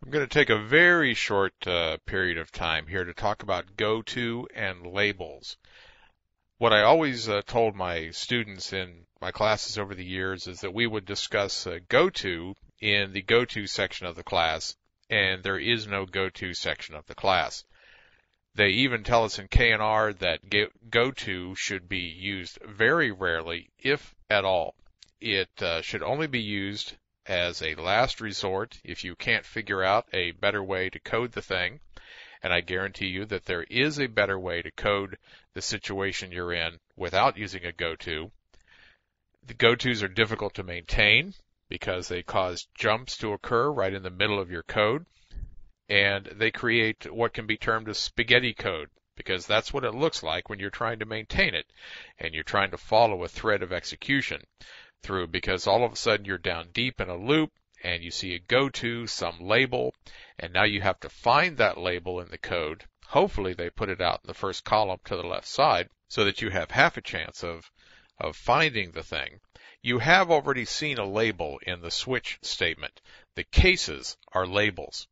I'm going to take a very short period of time here to talk about Goto and labels. What I always told my students in my classes over the years is that we would discuss Goto in the Goto section of the class, and there is no Goto section of the class. They even tell us in K&R that Goto should be used very rarely, if at all. It should only be used as a last resort if you can't figure out a better way to code the thing. And I guarantee you that there is a better way to code the situation you're in without using a Goto. The Gotos are difficult to maintain because they cause jumps to occur right in the middle of your code. And they create what can be termed as spaghetti code, because that's what it looks like when you're trying to maintain it and you're trying to follow a thread of execution through, because all of a sudden you're down deep in a loop and you see a Goto, some label, and now you have to find that label in the code. Hopefully they put it out in the first column to the left side so that you have half a chance of finding the thing. You have already seen a label in the switch statement. The cases are labels,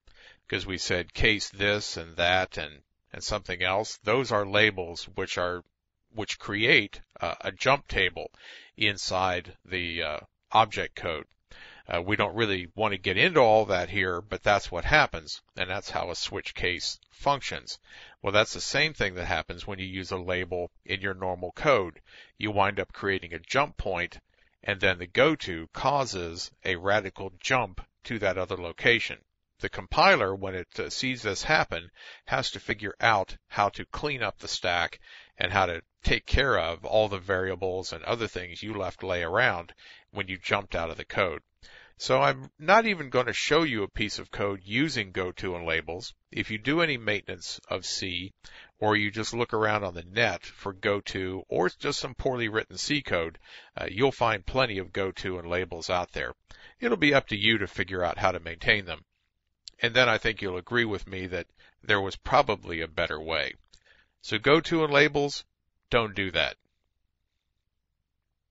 because we said case this and that and something else. Those are labels which create a jump table inside the object code. We don't really want to get into all that here, but that's what happens, and that's how a switch case functions. Well, that's the same thing that happens when you use a label in your normal code. You wind up creating a jump point, and then the Goto causes a radical jump to that other location. The compiler, when it sees this happen, has to figure out how to clean up the stack and how to take care of all the variables and other things you left lay around when you jumped out of the code. So I'm not even going to show you a piece of code using Goto and labels. If you do any maintenance of C, or you just look around on the net for Goto or just some poorly written C code, you'll find plenty of Goto and labels out there. It'll be up to you to figure out how to maintain them. And then I think you'll agree with me that there was probably a better way. So Goto and labels, don't do that.